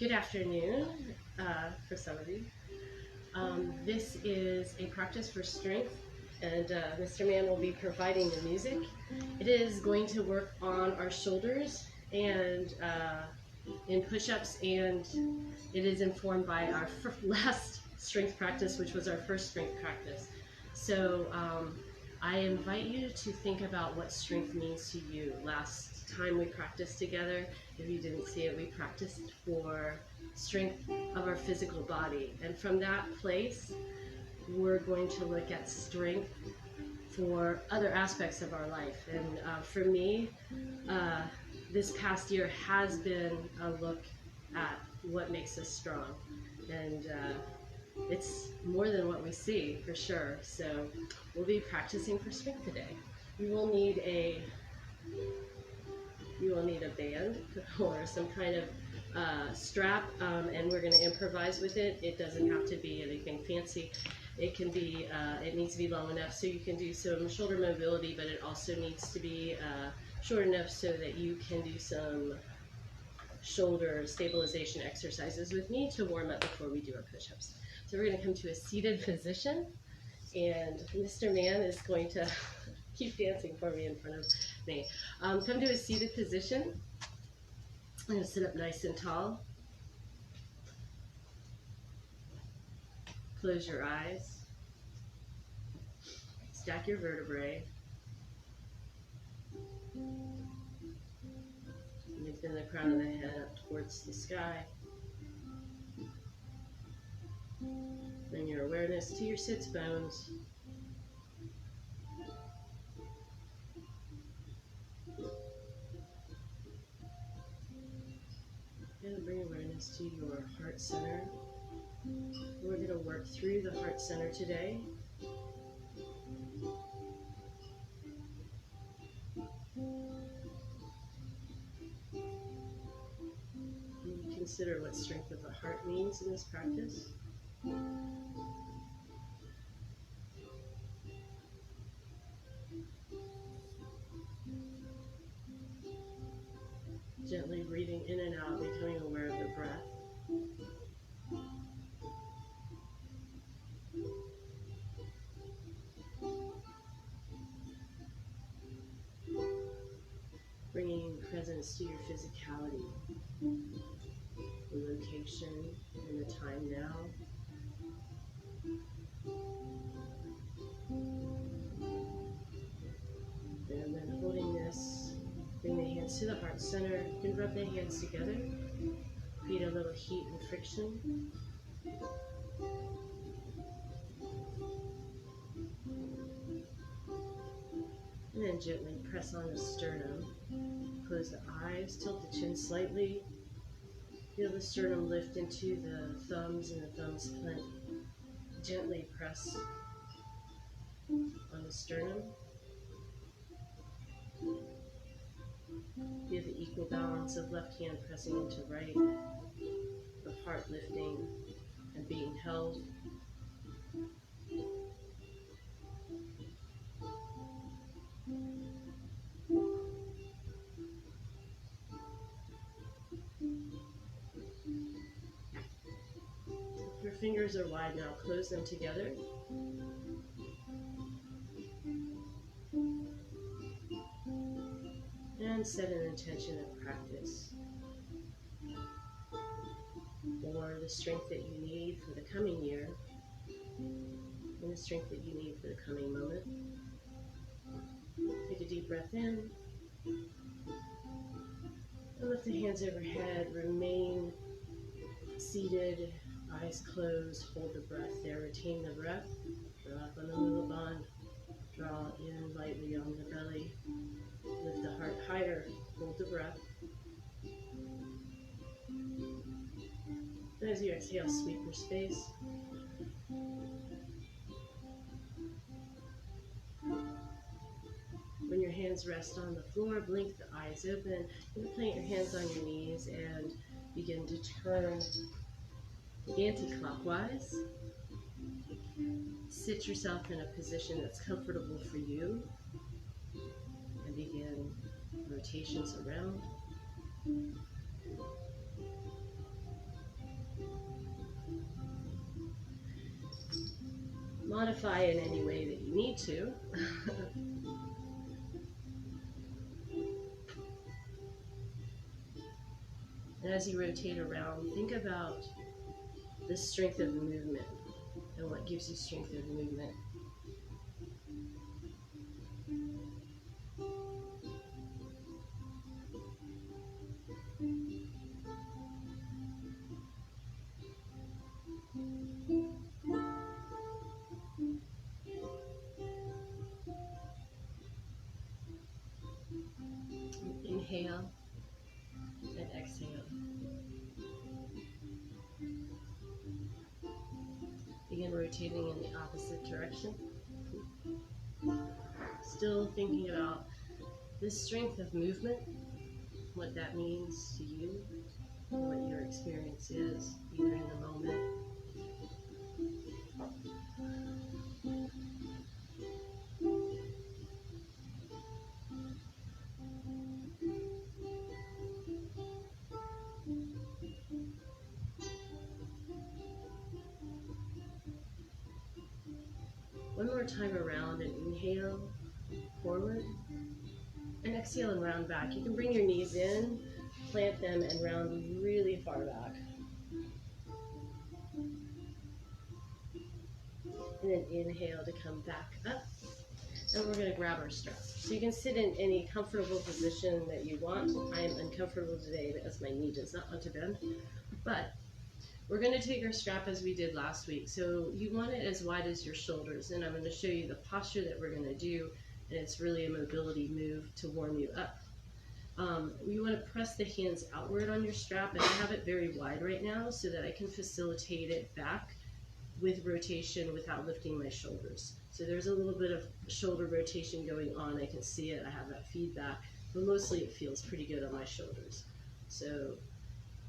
Good afternoon for some of you. This is a practice for strength, and Mr. Mann will be providing the music. It is going to work on our shoulders and in push-ups, and it is informed by our last strength practice, which was our first strength practice. So I invite you to think about what strength means to you. Last time we practiced together, if you didn't see it, we practiced for strength of our physical body. And from that place, we're going to look at strength for other aspects of our life. And for me, this past year has been a look at what makes us strong. And it's more than what we see, for sure. So we'll be practicing for strength today. You will need a band or some kind of strap, and we're going to improvise with it. It doesn't have to be anything fancy. It can be, it needs to be long enough so you can do some shoulder mobility, but it also needs to be short enough so that you can do some shoulder stabilization exercises with me to warm up before we do our push-ups. So we're going to come to a seated position, and Mr. Mann is going to keep dancing for me in front of me. Come to a seated position. I'm going to sit up nice and tall. Close your eyes. Stack your vertebrae. Lengthen the crown of the head up towards the sky. Bring your awareness to your sits bones. And bring awareness to your heart center. We're going to work through the heart center today. And consider what strength of the heart means in this practice. Gently breathing in and out, becoming aware of the breath. Bringing presence to your physicality, the location, and the time now. And then holding this, bring the hands to the heart center. You can rub the hands together, create a little heat and friction. And then gently press on the sternum. Close the eyes, tilt the chin slightly. Feel the sternum lift into the thumbs and the thumb splint. Gently press on the sternum. Feel the equal balance of left hand pressing into right, the heart lifting and being held. If your fingers are wide now, close them together. And set an intention of practice for the strength that you need for the coming year and the strength that you need for the coming moment. Take a deep breath in and lift the hands overhead. Remain seated, eyes closed, hold the breath there, retain the breath. Draw up on the middle band, draw in lightly on the belly. Lift the heart higher, hold the breath. And as you exhale, sweep your space. When your hands rest on the floor, blink the eyes open. You can plant your hands on your knees and begin to turn anti-clockwise. Sit yourself in a position that's comfortable for you. And begin rotations around. modify in any way that you need to. And as you rotate around, think about the strength of the movement and what gives you strength of movement. Inhale and exhale. Begin rotating in the opposite direction. Still thinking about the strength of movement, what that means to you, what your experience is, either in the moment. One more time around and inhale forward and exhale and round back. You can bring your knees in, plant them, and round really far back. And then inhale to come back up. And we're going to grab our strap. So you can sit in any comfortable position that you want. I am uncomfortable today because my knee does not want to bend. But we're going to take our strap as we did last week. So you want it as wide as your shoulders. And I'm going to show you the posture that we're going to do. And it's really a mobility move to warm you up. You want to press the hands outward on your strap. And I have it very wide right now so that I can facilitate it back with rotation without lifting my shoulders. So there's a little bit of shoulder rotation going on. I can see it. I have that feedback. But mostly it feels pretty good on my shoulders. So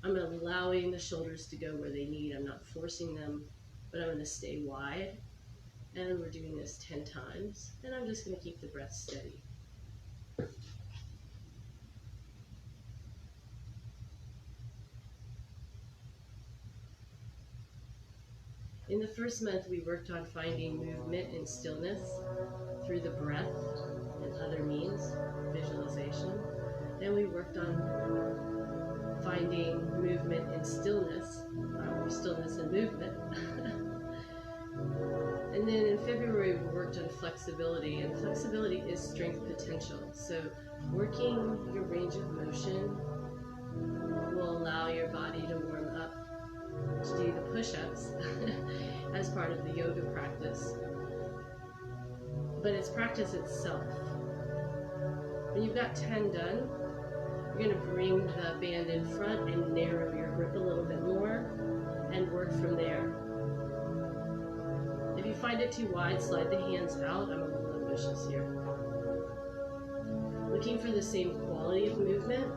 I'm allowing the shoulders to go where they need. I'm not forcing them, but I'm going to stay wide. And we're doing this 10 times. And I'm just going to keep the breath steady. In the first month, we worked on finding movement and stillness through the breath and other means, visualization. Then we worked on finding movement and stillness, or stillness and movement. And then in February, we worked on flexibility, and flexibility is strength potential. So working your range of motion will allow your body to warm up, to do the push-ups as part of the yoga practice. But it's practice itself. When you've got 10 done, you're going to bring the band in front and narrow your grip a little bit more and work from there. If you find it too wide, slide the hands out. I'm a little ambitious here. Looking for the same quality of movement.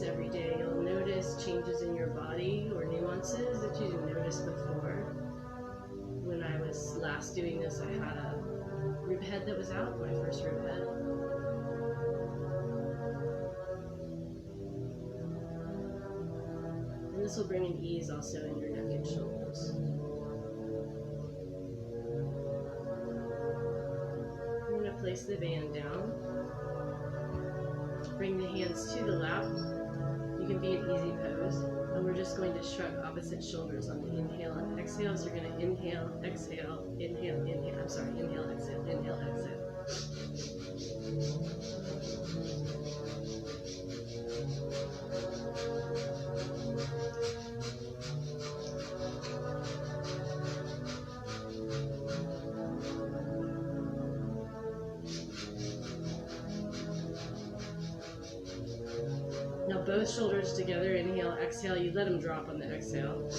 Every day, you'll notice changes in your body or nuances that you didn't notice before. When I was last doing this, I had a rib head that was out, my first rib head. And this will bring an ease also in your neck and shoulders. I'm going to place the band down. Bring the hands to the lap. You can be in easy pose. And we're just going to shrug opposite shoulders on the inhale and exhale. So you're going to inhale, exhale, inhale, inhale. I'm sorry, inhale, exhale, inhale, exhale. Now both shoulders together, inhale, exhale, you let them drop on the exhale.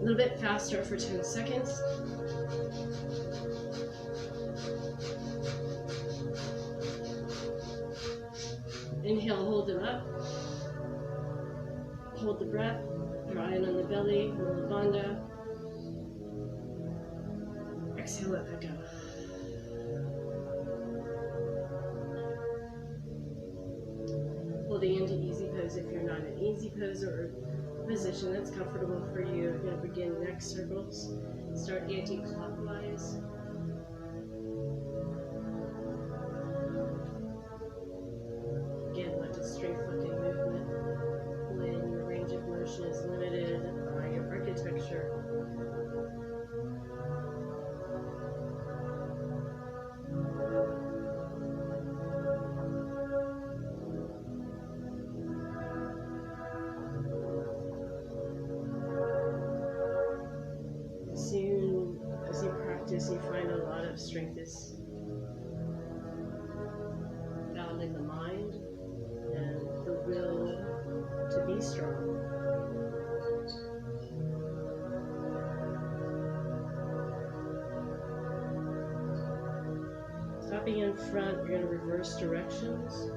little bit faster for 10 seconds. Inhale, hold them up. Hold the breath. Draw in on the belly, Mula Bandha. Exhale, let that go. Holding into easy pose if you're not in easy pose or position that's comfortable for you. You're going to begin neck circles. Start anti-clockwise. Again, let the strength lifting movement when your range of motion is limited by your architecture. Soon as you practice, you find a lot of strength is found in the mind and the will to be strong. Stopping in front, you're going to reverse directions.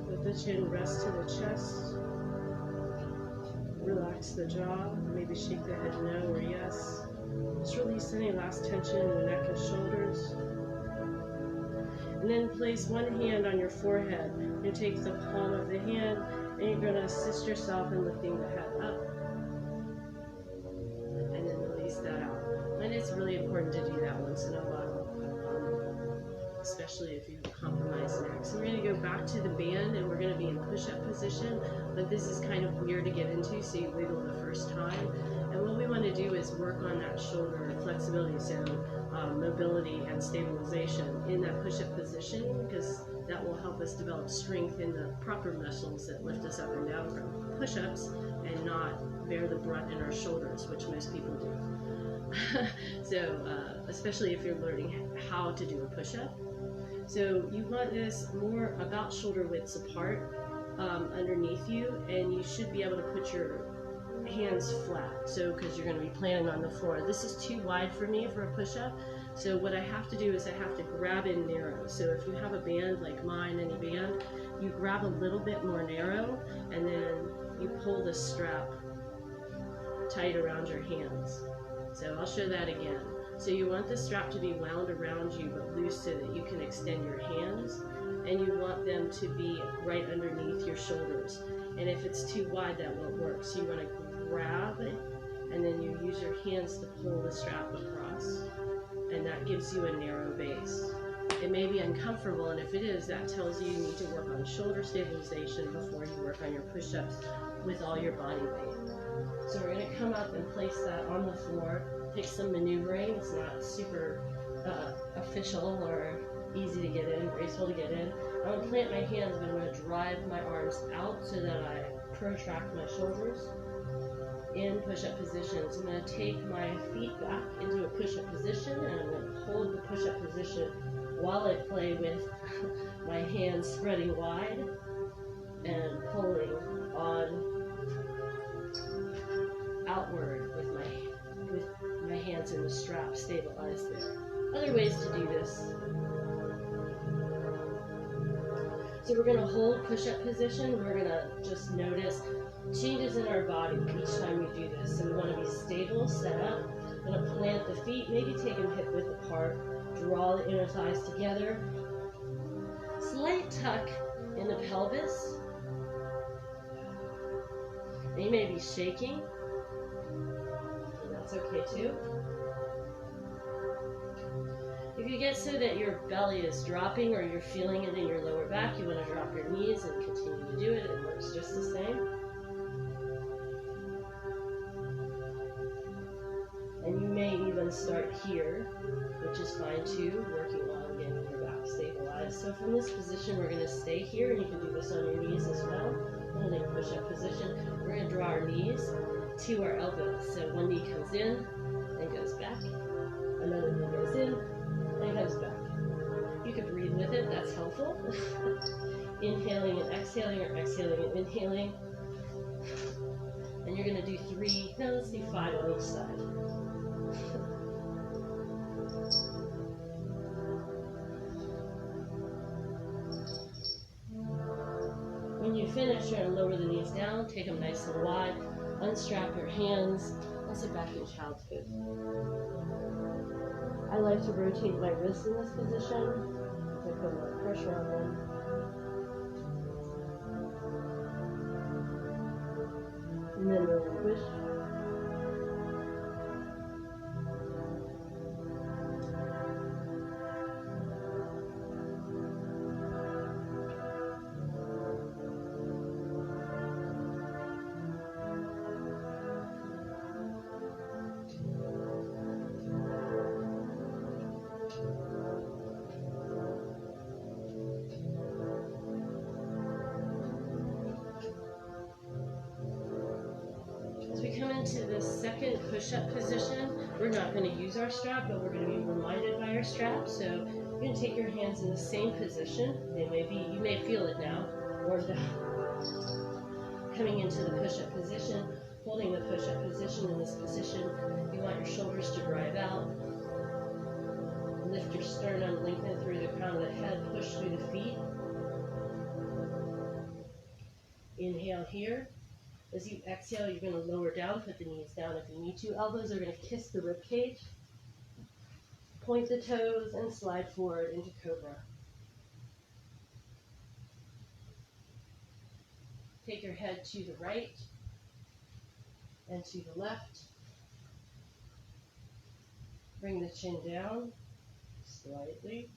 Let the chin rest to the chest. Relax the jaw, maybe shake the head no or yes. Just release any last tension in the neck and shoulders. And then place one hand on your forehead. You're going to take the palm of the hand and you're going to assist yourself in lifting the head up. And then release that out. And it's really important to do that once in a while, especially if you compromise neck. So we're going to go back to the band and we're going to be in push-up position, but this is kind of weird to get into, so you wiggle the first time. And what we want to do is work on that shoulder flexibility, so mobility and stabilization in that push-up position, because that will help us develop strength in the proper muscles that lift us up and down from push-ups and not bear the brunt in our shoulders, which most people do. So especially if you're learning how to do a push-up. So you want this more about shoulder widths apart underneath you, and you should be able to put your hands flat, so because you're going to be planting on the floor. This is too wide for me for a push-up, so what I have to do is I have to grab in narrow. So if you have a band like mine, any band, you grab a little bit more narrow and then you pull the strap tight around your hands. So I'll show that again. So you want the strap to be wound around you but loose so that you can extend your hands, and you want them to be right underneath your shoulders. And if it's too wide, that won't work. So you want to grab it, and then you use your hands to pull the strap across, and that gives you a narrow base. It may be uncomfortable, and if it is, that tells you you need to work on shoulder stabilization before you work on your push-ups with all your body weight. So we're going to come up and place that on the floor. Take some maneuvering. It's not super official or easy to get in, graceful to get in. I'm going to plant my hands, but I'm going to drive my arms out so that I protract my shoulders in push-up position. So I'm going to take my feet back into a push-up position, and I'm going to hold the push-up position while I play with my hands spreading wide and pulling on outward with my hands in the strap stabilized there. Other ways to do this. So we're going to hold push-up position. We're going to just notice changes in our body each time we do this. So we want to be stable, set up. We're going to plant the feet, maybe take them hip width apart. Draw the inner thighs together. Slight tuck in the pelvis. And you may be shaking. And that's okay too. If you get so that your belly is dropping or you're feeling it in your lower back, you want to drop your knees and continue to do it. It works just the same. And you may even start here, which is fine too, working on getting your back stabilized So from this position, we're going to stay here, and you can do this on your knees as well. Holding push-up position. We're going to draw our knees to our elbows. So one knee comes in and goes back. Another knee goes in and goes back. You can breathe with it. That's helpful. Inhaling and exhaling, or exhaling and inhaling. And you're going to do 3, no, let's do 5 on each side. When you finish, you're going to lower the knees down, take them nice and wide, unstrap your hands, and sit back in child's pose. I like to rotate my wrists in this position to put more pressure on them. And then relinquish. As we come into the second push-up position, we're not going to use our strap, but we're going to be reminded by our strap. So you're going to take your hands in the same position. You may feel it now, warmed up. Coming into the push-up position, holding the push-up position. In this position, you want your shoulders to drive out. Lift your sternum, lengthen through the crown of the head, push through the feet. Inhale here. As you exhale, you're going to lower down, put the knees down if you need to. Elbows are going to kiss the rib cage. Point the toes and slide forward into cobra. Take your head to the right and to the left. Bring the chin down slightly.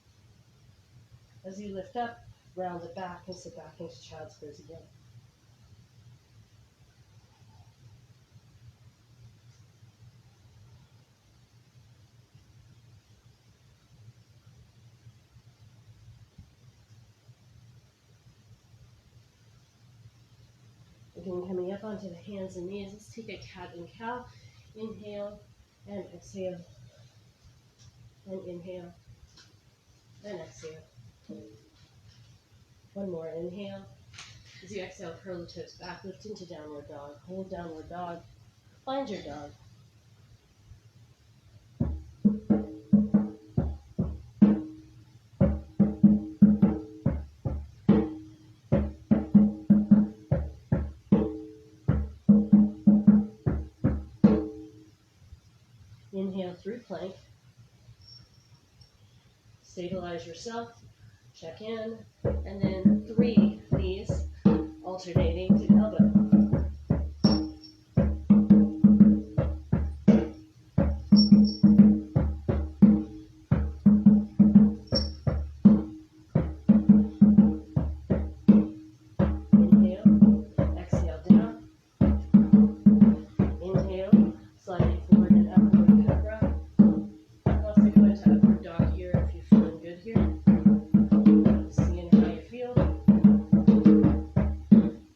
As you lift up, round it back and sit back into child's pose again. Again, coming up onto the hands and knees, let's take a cat and cow. Inhale and exhale. And inhale and exhale. One more, inhale. As you exhale, curl the toes back, lift into downward dog. Hold downward dog. Find your dog. Inhale through plank. Stabilize yourself. Check in. And then 3 knees alternating to elbow.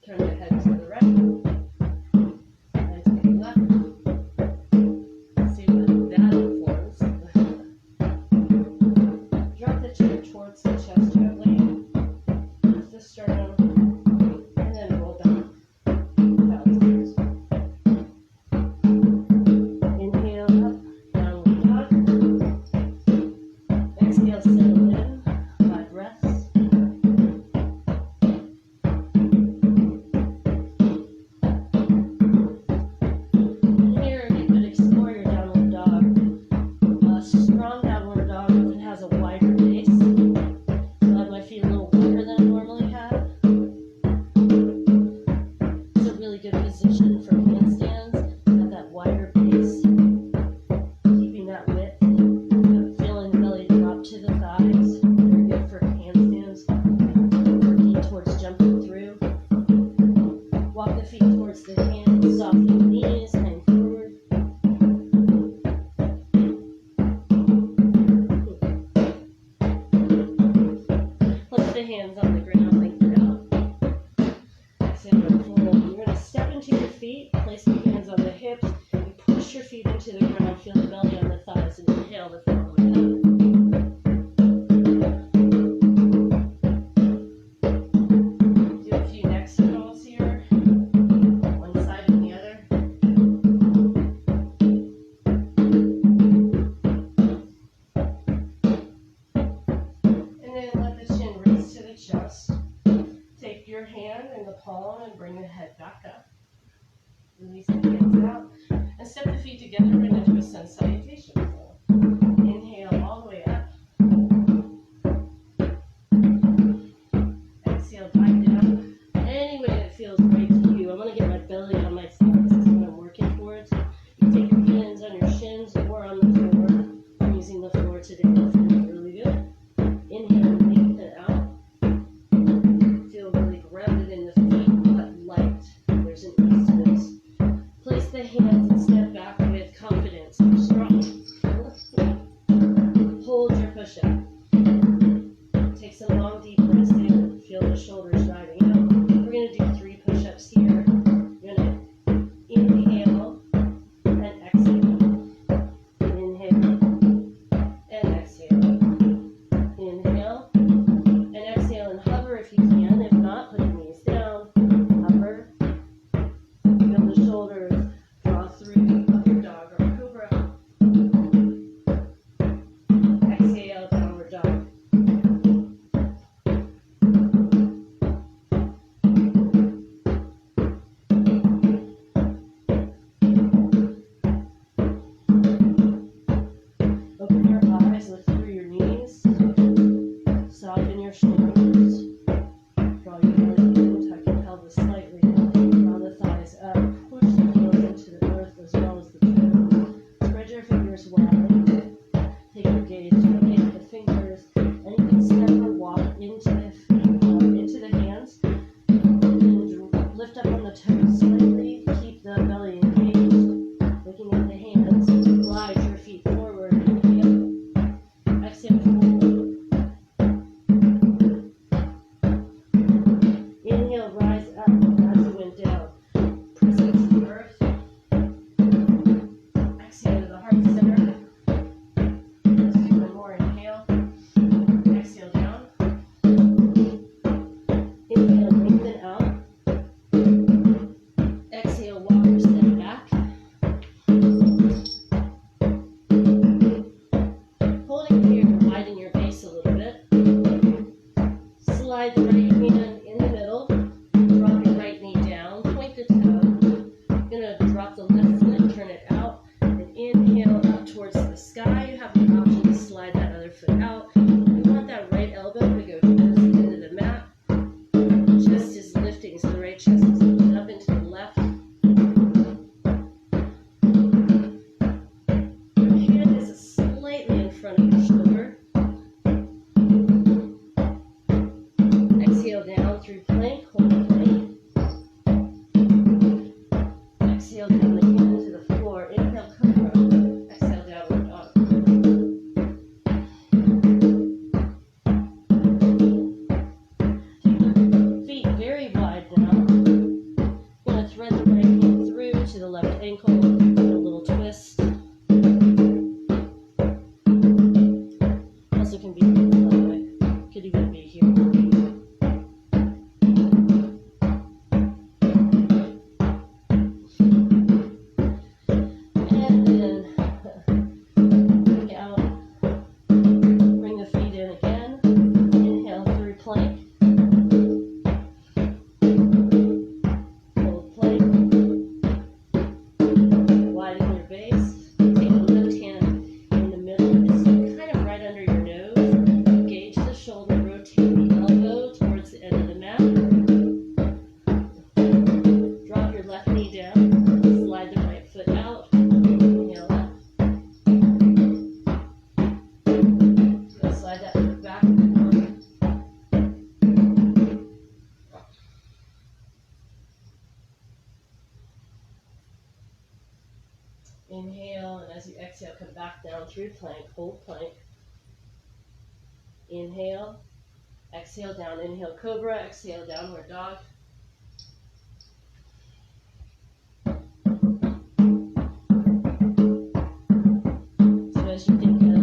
Turn your head to the chest. Take your hand in the palm and bring the head back up. Release the hands out and step the feet together into a sun salutation. So inhale all the way up. Exhale, dive down. Any way that feels great to you. I'm going to get my belly on my feet. This is what I'm working towards. You can take your hands on your shins or on the floor. I'm using the floor today. That feels really good. Inhale, lengthen out. Feel really grounded in the feet, but light. There's an ease to this. Place the hands and step back with confidence. Strong. Hold your push-up. Take some long, deep breaths in. Feel the shoulders riding out. We're going to do 3 push-ups here. You're going to inhale and exhale. Inhale and exhale. Inhale and exhale and hover if you can. If not, put your knees down. Hover. Feel the shoulders draw through up your dog or cobra. Exhale, downward dog. Open your eyes, look through your knees. Soften your shoulders. Draw your belly in, tuck your pelvis slightly. Draw the thighs up. Push the heels into the earth as well as the toes. Spread your fingers wide. Take your gaze to the fingers, and you can step or walk into the hands. And lift up on the toes slightly. Keep the belly engaged. Looking at the hands. Glide your feet forward. Inhale. Exhale. Fold. Inhale, rise up as you went down. Press into the earth. Exhale to the heart center. Let's do one more. Inhale. Exhale down. Inhale, lengthen out. Exhale, walk or step back. Holding here, widen your base a little bit. Slide the right hand in the middle. Drop your right knee down. Point the toe. You're going to drop the left foot, turn it out, and inhale up towards the sky. You have the option to slide that other foot out. You want that right elbow to go towards the end of the mat. Chest is lifting, so the right chest is lifted up into the left. Your hand is slightly in front of your shoulder. Exhale down through plank, hold plank. Exhale down the hand to the floor. Inhale, cobra. Exhale, downward dog. Feet very wide now. I'm going to thread the right hand through to the left ankle. Do a little twist. Also can be the other way. Could even be here. And then look out. Bring the feet in again. Inhale through plank. Hold plank. Widen your base. Take the left hand in the middle. It's kind of right under your nose. Engage the shoulder. Rotate the elbow towards the end of the mat. Drop your left knee down. Slide the right foot out. Inhale up. Go slide that foot back. Inhale, and as you exhale, come back down through plank. Hold plank. Inhale. Exhale down. Inhale, cobra. Exhale, downward dog. So as you think of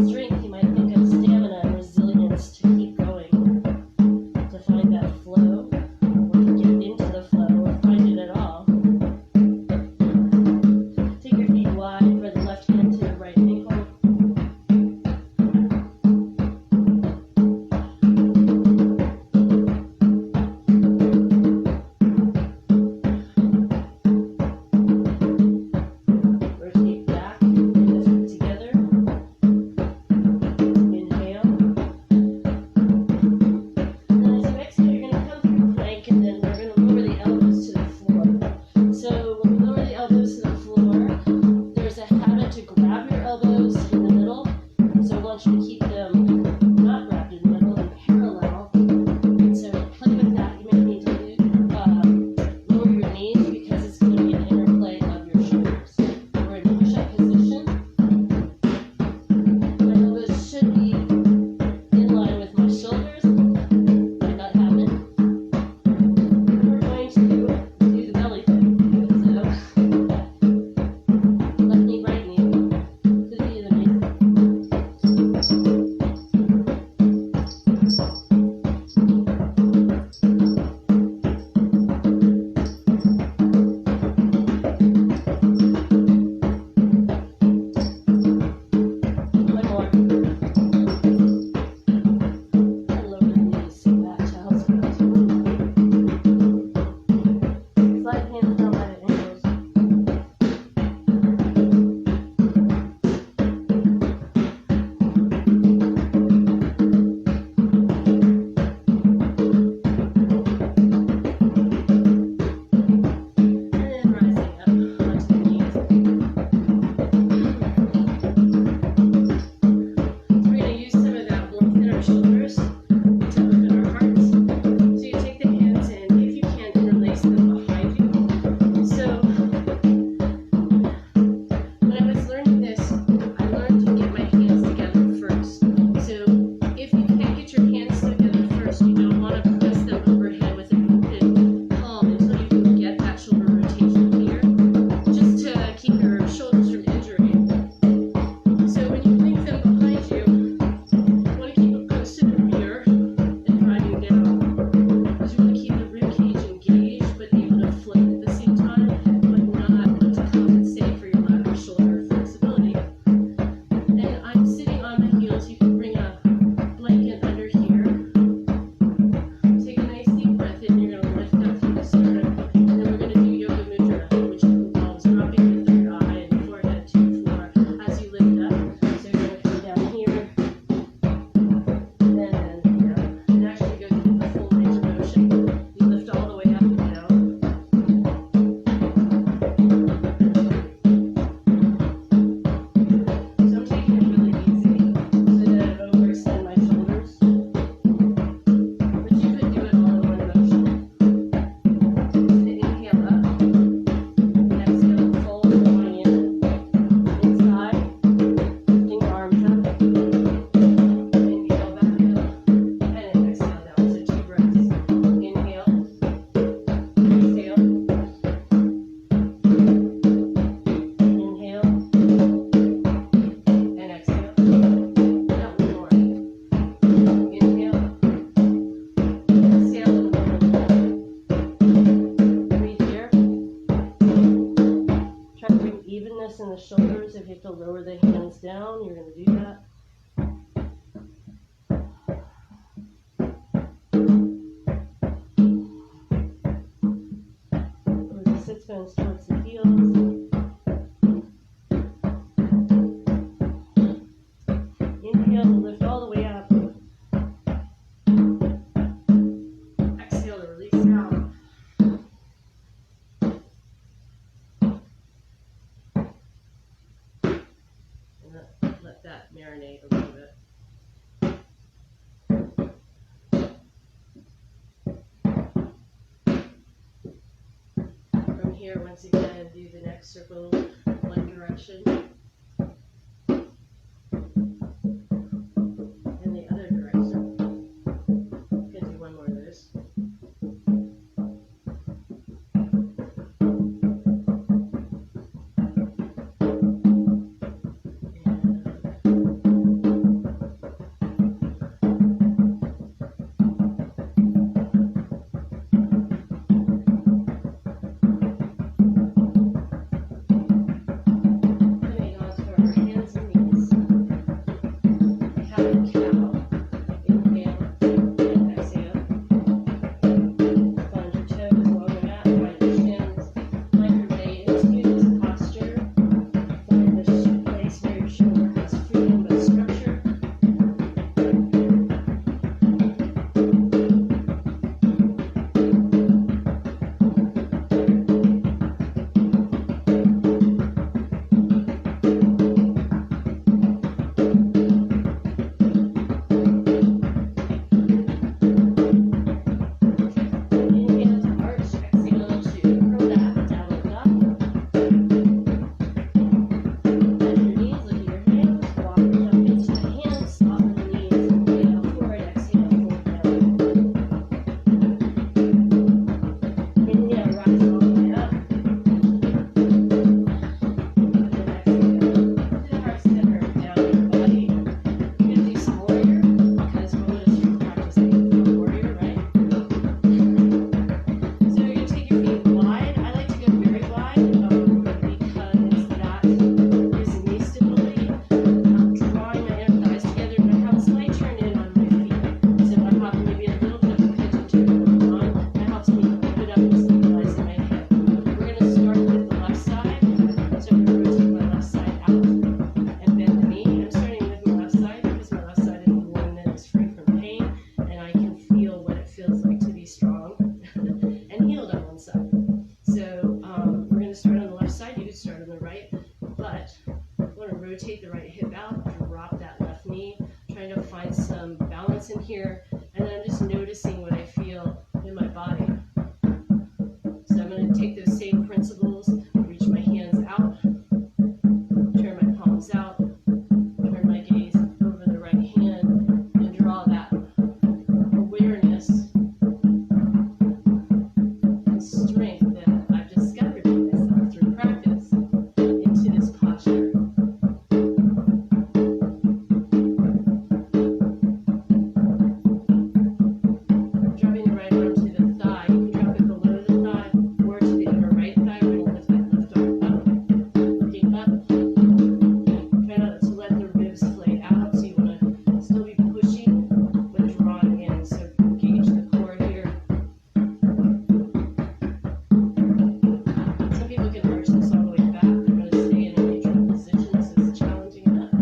strength, you might think of stamina and resilience to keep going, to find that flow, or to get into the flow, or find it at all. Take your feet wide for the left hand to the right ankle. want you to keep them not wrapped in the middle and parallel. And so play with that. You may need to lower your knees because it's going to be an interplay of your shoulders. We're in push-up position. My elbows should be in line with my shoulders. Might not happen. We're going to do the belly thing. So left knee, right knee. To the beat of the music. One more. And lower the knees. Sit back, child's pose. Slide hands down by the ankles. And then rising up onto the knees. So we're going to use some of that warmth in our shoulders to open our hearts. So you take the hands and, if you can, interlace them behind you. So when I was learning this, I learned to get my hands together first. So if you can't get your hands together first, you don't want to press them overhead with an open palm until you can get that shoulder rotation here, just to keep your shoulders from injury. So when you link them behind you, you want to keep it close to the rear and driving down. Because you want to keep the rib cage engaged, but able to float at the same time, but not to compensate for your lack of shoulder flexibility. And I'm sitting on my heels. You can bring a blanket under here. Take a nice deep breath in. You're going to lift up through the sternum. And then we're going to do yoga mudra, which involves dropping the third eye and forehead to the floor as you lift up. So you're going to come down here, and then down. And actually go through the full range of motion. You lift all the way up and down. So I'm taking it really easy so that I don't overextend my shoulders. But you could do it all in one motion. So inhale up, and exhale, fold, going in, inside, lifting arms up, inhale back up, and then exhale down. So 2 breaths. Inhale, exhale, inhale, and exhale. Now one more. Inhale, exhale, and one more. Breathe here. Try to bring evenness in the shoulders. If you have to lower the hands down, you're going to do that. Move the sits bones towards the heels. Inhale to lift all the way up. Exhale to release out. And let that marinate a little bit. From here, once again, do the next circle one direction and the other direction. You can do one more of those. Coming in here, and then I'm just noticing what I feel in my body. So I'm going to take those same principles, reach my hands out, turn my palms out, turn my gaze over the right hand, and draw that awareness and strength that I've discovered in myself through practice into this posture. Dropping the right arm to the thigh. You can drop it below the thigh or to the inner right thigh. We're going to lift that left arm up. Looking up. Try not to let the ribs flay out. So you want to still be pushing but drawing in. So engage the core here. Some people can arch this all the way back. I'm going to stay in a neutral position. This is challenging enough.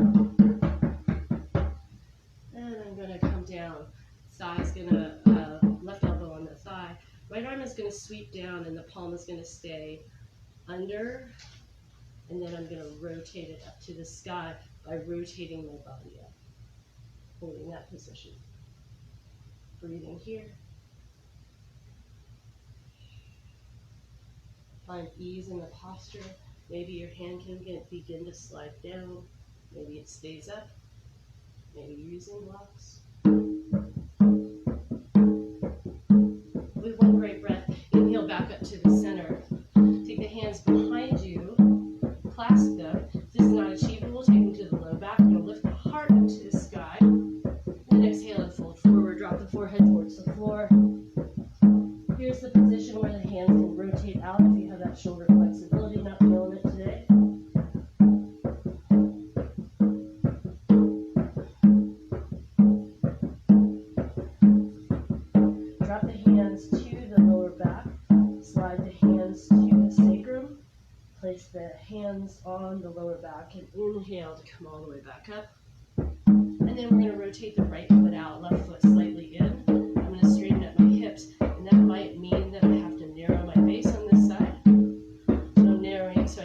And I'm going to come down. Thigh's going to, left elbow on the thigh. Right arm is going to sweep down and the palm is going to stay under. And then I'm going to rotate it up to the sky by rotating my body up. Holding that position. Breathing here. Find ease in the posture. Maybe your hand can begin to slide down. Maybe it stays up. Maybe you're using blocks. With one great breath, inhale back up to the center. Take the hands behind you, clasp them. If this is not achievable, take them to the low back. You'll lift the heart up to the sky. And exhale and fold forward. Drop the forehead towards the floor. Here's the position where the hands can rotate out if you have that shoulder flexibility, not feeling it today. Drop the hands to the lower back. Slide the hands to the sacrum. Place the hands on the lower back and inhale to come all the way back up. And then we're going to rotate the right foot out, left foot slightly in. I'm going to straighten up my hips, and that might mean that I have to narrow my base on this side. So I'm narrowing so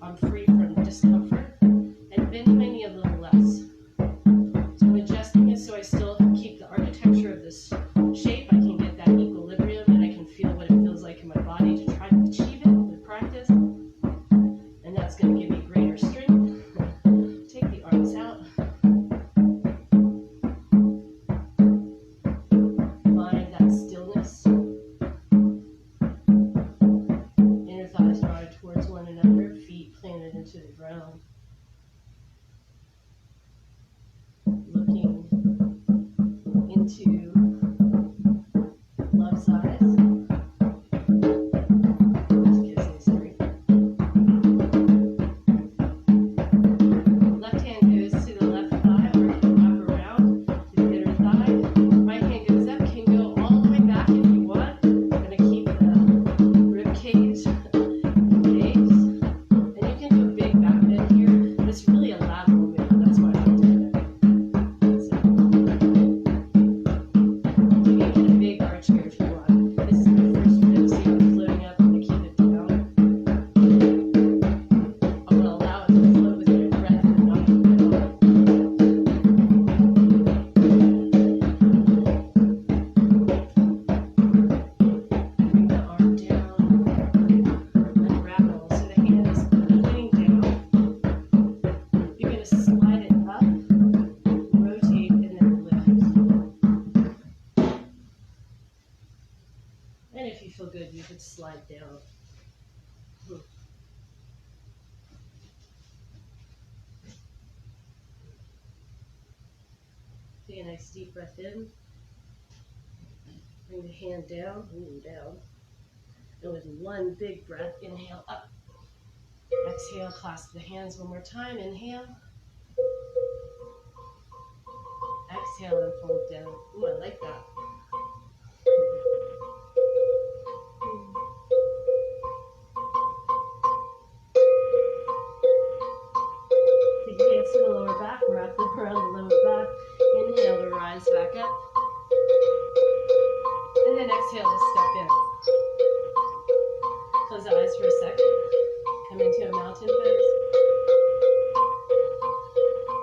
I'm free from discomfort, and bending my knee a little less. So I'm adjusting it so I still keep the architecture of this shape. I can get that equilibrium, and I can feel what it feels like in my body to try to achieve it with practice. And that's going to give me greater strength. Take the arms out. Find that stillness. Inner thighs drawn towards one another, feet planted into the ground. Looking into love's eyes. Just gives me strength. Left hand goes to the left thigh, or can wrap around to the inner thigh. Right hand goes up, can go all the way back if you want. I'm going to keep the rib cage engaged. And you can do a big back bend here, but it's really a lateral movement. That's why I'm doing it. So, you can get a big arch here if you want. This is my first rib, so I'm floating up. I'm going to keep it down. I'm going to allow it to float with your breath and not keep it on. Bring the arm down, unravel so the hand is pointing down. You're going to slide it up, rotate, and then lift. And if you feel good, you could slide down. Take a nice deep breath in. Bring the hand down, down. And with one big breath, inhale up. Exhale, clasp the hands one more time. Inhale. Exhale and fold down. Ooh, I like that. Take your hands to the lower back, wrap them around the lower back. Inhale to rise back up. And then exhale to step in. Close the eyes for a second. Come into a mountain pose.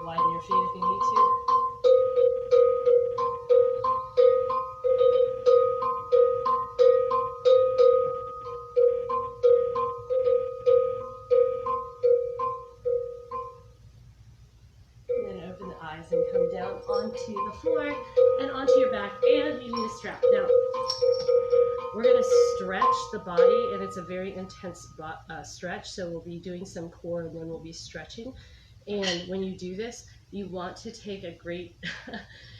Widen your feet if you need to. rise and come down onto the floor and onto your back and using the strap. Now, we're going to stretch the body, and it's a very intense stretch, so we'll be doing some core and then we'll be stretching. And when you do this, you want to take a great,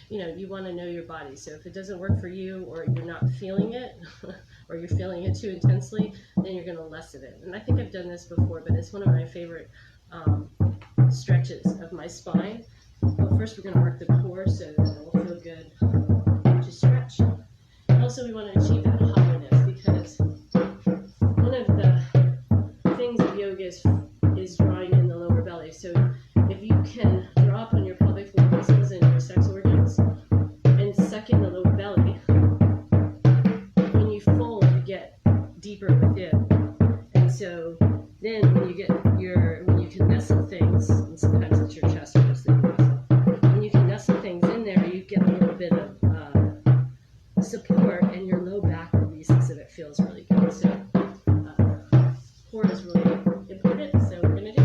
you want to know your body. So if it doesn't work for you, or you're not feeling it, or you're feeling it too intensely, then you're going to lessen it. And I think I've done this before, but it's one of my favorite stretches of my spine. But first we're going to work the core so that it will feel good to stretch. And also we want to achieve that hollowness, because one of the things of yoga is drawing in the lower belly. So if you can draw up on your pelvic floor muscles and your sex organs and suck in the lower belly, when you fold, you get deeper within. And so then when you can nestle things, and sometimes it's your chest or just the muscle, when you can nestle things in there, you get a little bit of support, and your low back releases, and it feels really good. So core is really important, so we're going to do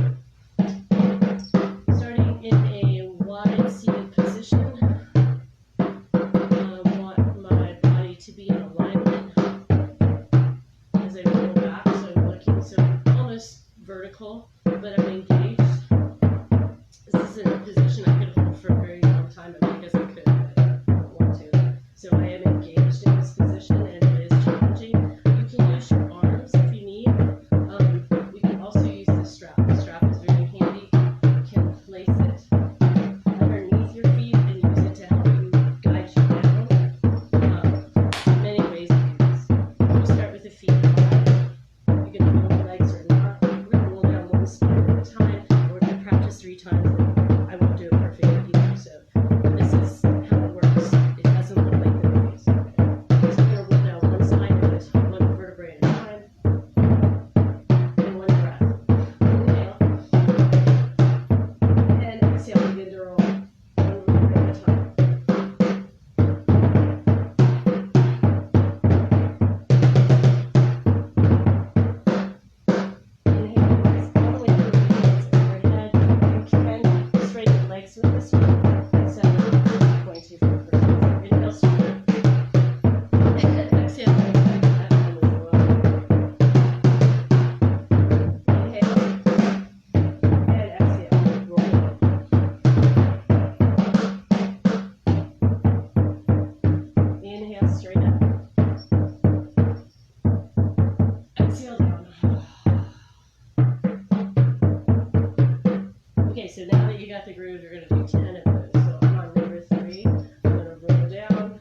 it. Starting in a wide seated position, I want my body to be in alignment as I roll back, so I'm looking almost vertical, but I'm engaged. This isn't a position I could hold for a very long time. I guess I could, but I don't want to. So I am engaged in this position, and it is challenging. You can use your arms if you need. You can also use the strap. The strap is very handy. You can place it underneath your feet and use it to help you guide you down. Many ways to do this. You start with the feet high. You can roll the legs or not. We're going to roll down one spine at a time. We're going to practice 3 times. I won't do it perfectly either. So this is how it works. It doesn't look like the movies. So we're going to roll down one spine, one vertebrae at a time, and one breath. Inhale, and exhale, begin to roll one vertebrae at a time. Inhale, rise all the way through the hands overhead. You can straighten the legs with this one. So I'm going to for the first time. Inhale, straight. Exhale, back that and move forward. Inhale, and exhale, roll it. Inhale, straight up. Exhale down. Okay, so now that you got the groove, you're going to do 10 of those. So I'm on number 3. I'm going to roll down.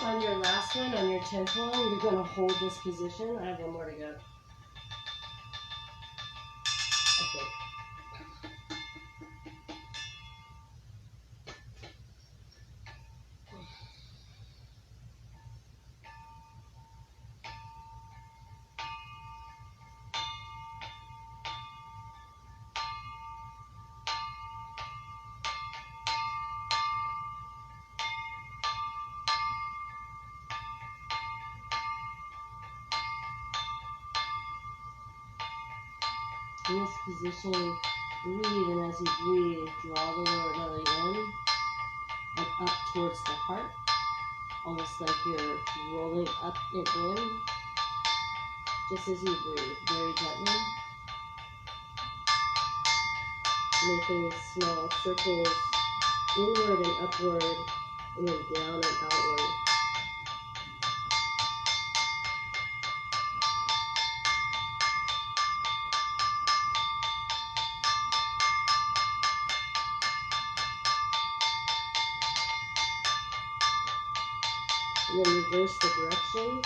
On your last one, on your 10th one, you're going to hold this position. I have one more to go. I think. In this position, breathe, and as you breathe, draw the lower belly in and up towards the heart, almost like you're rolling up and in, just as you breathe, very gently, making small circles inward and upward, and then down and outward. And then reverse the direction.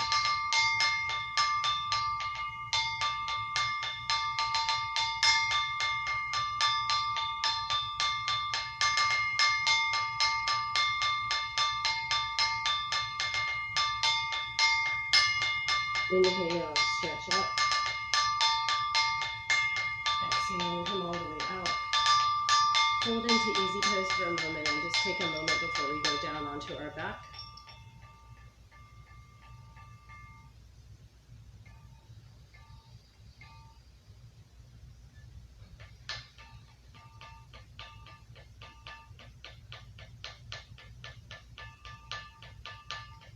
Inhale, stretch up. Exhale, come all the way out. Hold into easy pose for a moment and just take a moment before we go down onto our back.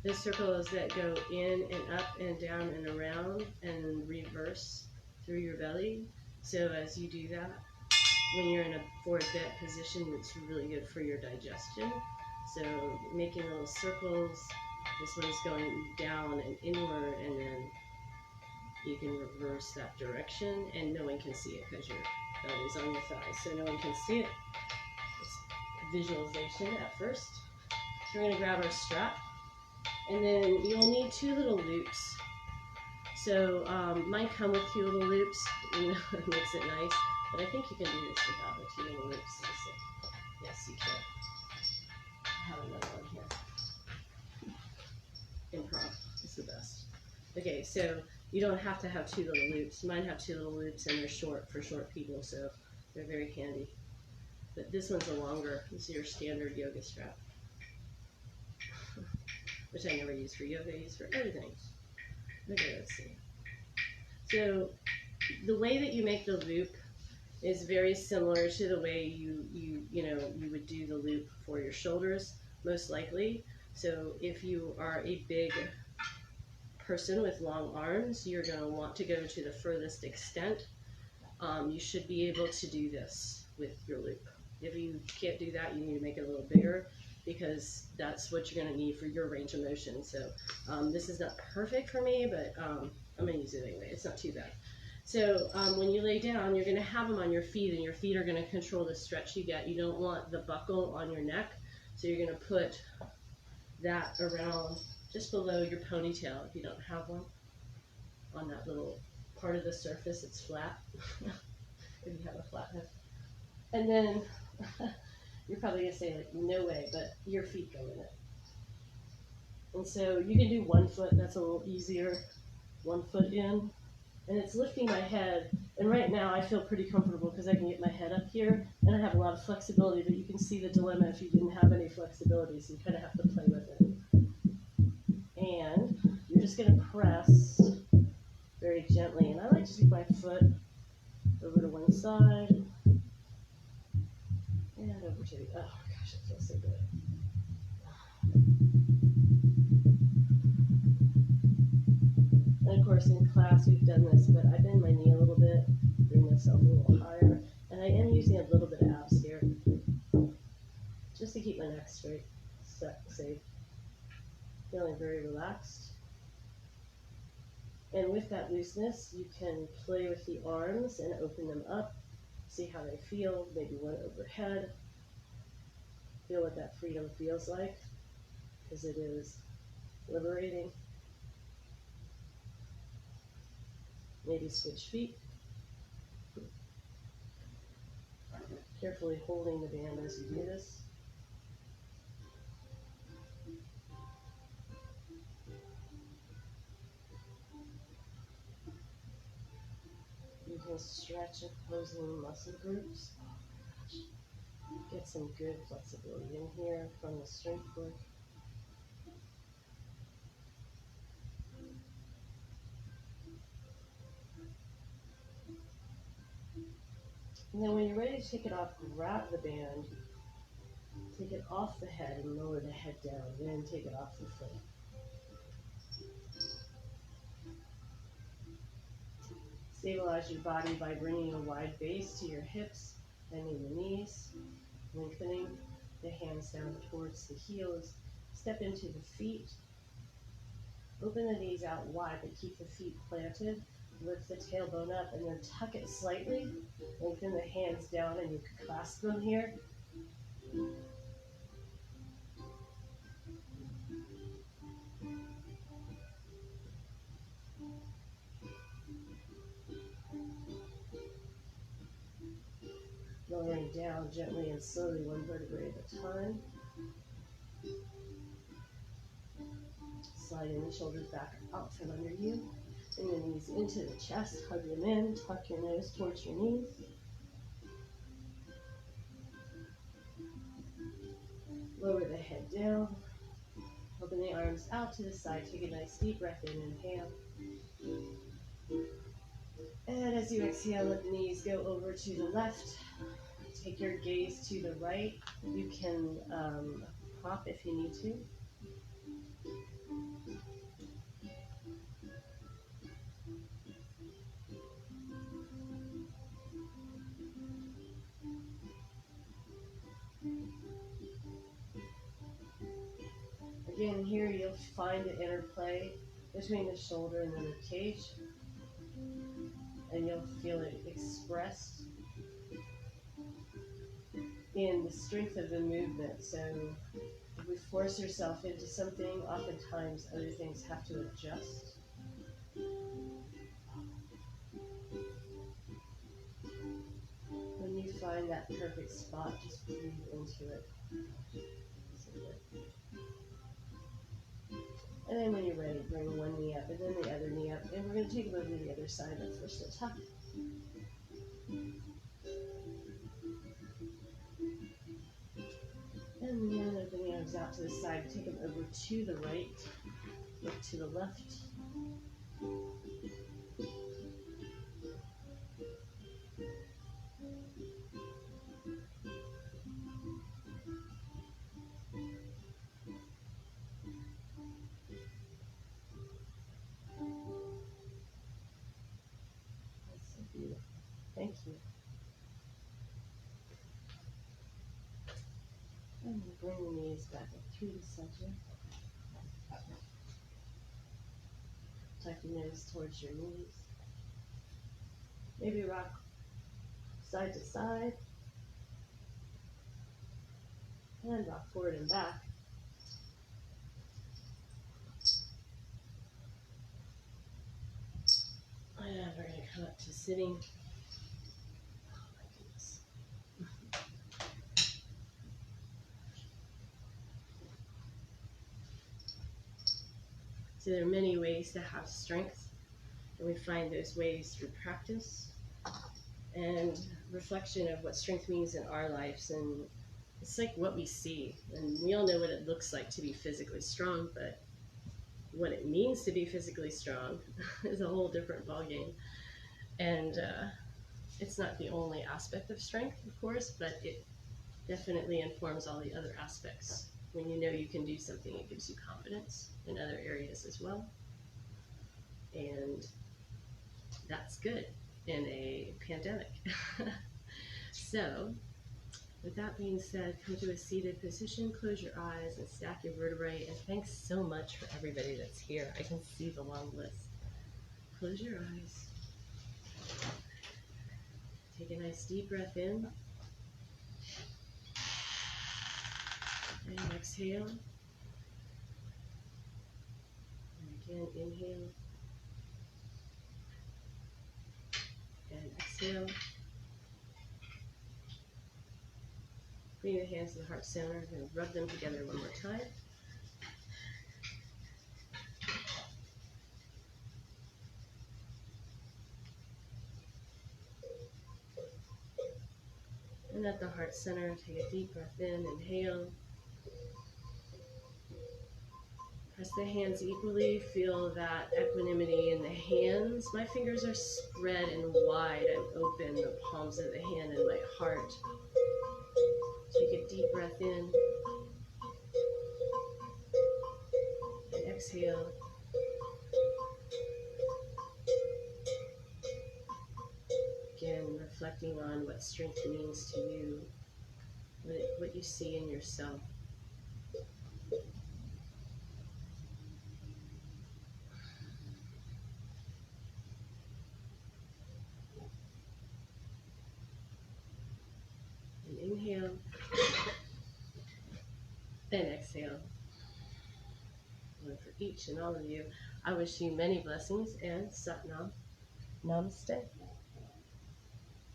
The circles that go in and up and down and around and reverse through your belly. So as you do that, when you're in a forward bent position, it's really good for your digestion. So making little circles, this one's going down and inward, and then you can reverse that direction, and no one can see it because your belly's on your thighs, so no one can see it. It's visualization at first. So we're going to grab our strap, and then you'll need 2 little loops. So mine come with 2 little loops, you know, it makes it nice, but I think you can do this without the 2 little loops. Yes, you can. I have another one here. Improv is the best. Okay, so you don't have to have 2 little loops. Mine have 2 little loops, and they're short for short people, so they're very handy. But this one's a longer. This is your standard yoga strap, which I never use for yoga. I use for everything. Okay, let's see. So the way that you make the loop is very similar to the way you would do the loop for your shoulders, most likely. So if you are a big person with long arms, you're going to want to go to the furthest extent. You should be able to do this with your loop. If you can't do that, you need to make it a little bigger, because that's what you're going to need for your range of motion. So this is not perfect for me, but I'm going to use it anyway. It's not too bad. So when you lay down, you're going to have them on your feet, and your feet are going to control the stretch you get. You don't want the buckle on your neck, so you're going to put that around just below your ponytail, if you don't have one, on that little part of the surface that's flat, if you have a flat head. And then you're probably going to say, like, no way, but your feet go in it. And so you can do 1 foot, that's a little easier, 1 foot in. And it's lifting my head, and right now I feel pretty comfortable because I can get my head up here, and I have a lot of flexibility, but you can see the dilemma if you didn't have any flexibility, so you kind of have to play with it. And you're just going to press very gently, and I like to take my foot over to one side, and over to the, oh my gosh, it feels so good. And of course, in class we've done this, but I bend my knee a little bit, bring myself a little higher, and I am using a little bit of abs here, just to keep my neck straight, safe, feeling very relaxed. And with that looseness, you can play with the arms and open them up, see how they feel, maybe one overhead, feel what that freedom feels like, because it is liberating. Maybe switch feet. Carefully holding the band as you do this. You can stretch opposing muscle groups. Get some good flexibility in here from the strength work. And then when you're ready to take it off, grab the band, take it off the head and lower the head down, then take it off the foot. Stabilize your body by bringing a wide base to your hips, bending the knees, lengthening the hands down towards the heels. Step into the feet. Open the knees out wide, but keep the feet planted. Lift the tailbone up and then tuck it slightly. Lengthen the hands down and you can clasp them here. Lowering down gently and slowly, one vertebrae at a time. Sliding the shoulders back out from under you. Bring the knees into the chest, hug them in, tuck your nose towards your knees. Lower the head down. Open the arms out to the side. Take a nice deep breath in. Inhale. And as you exhale, let the knees go over to the left. Take your gaze to the right. You can hop if you need to. Again, here you'll find the interplay between the shoulder and the rib cage. And you'll feel it expressed in the strength of the movement. So if we force yourself into something, oftentimes other things have to adjust. When you find that perfect spot, just breathe into it. And then when you're ready, bring one knee up and then the other knee up. And we're going to take it over to the other side, but first a tuck. And then open the arms out to the side. Take them over to the right. Look to the left. That's so beautiful. Thank you. And bring the knees back up through the center. Tuck your nose towards your knees. Maybe rock side to side. And rock forward and back. And we're going to come up to sitting. Oh my goodness. So there are many ways to have strength, and we find those ways through practice and reflection of what strength means in our lives. And it's like what we see, and we all know what it looks like to be physically strong, but what it means to be physically strong is a whole different ballgame. And it's not the only aspect of strength, of course, but it definitely informs all the other aspects. When you know you can do something, it gives you confidence in other areas as well. And that's good in a pandemic. So, with that being said, come to a seated position, close your eyes, and stack your vertebrae. And thanks so much for everybody that's here. I can see the long list. Close your eyes. Take a nice deep breath in. And exhale. And again, inhale. And exhale. Bring your hands to the heart center. We're going to rub them together one more time. And at the heart center, take a deep breath in, inhale. Press the hands equally. Feel that equanimity in the hands. My fingers are spread and wide. I'm open, the palms of the hand and my heart. Take a deep breath in. And exhale. Again, reflecting on what strength means to you, what you see in yourself. And inhale, and exhale. And for each and all of you, I wish you many blessings and Satnam. Namaste.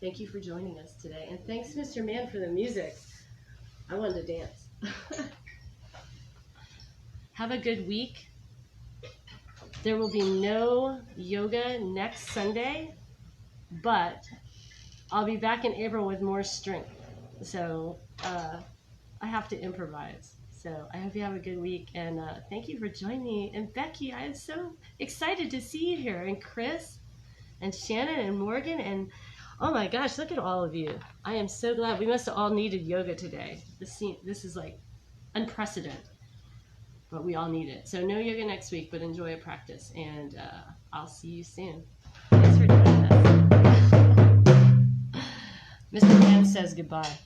Thank you for joining us today. And thanks, Mr. Man, for the music. I wanted to dance. Have a good week. There will be no yoga next Sunday, but I'll be back in April with more strength. So I have to improvise. So I hope you have a good week. And thank you for joining me. And Becky, I am so excited to see you here. And Chris and Shannon and Morgan and oh my gosh, look at all of you. I am so glad. We must have all needed yoga today. This is like unprecedented, but we all need it. So no yoga next week, but enjoy a practice. And I'll see you soon. Thanks for doing this. Mr. Man says goodbye.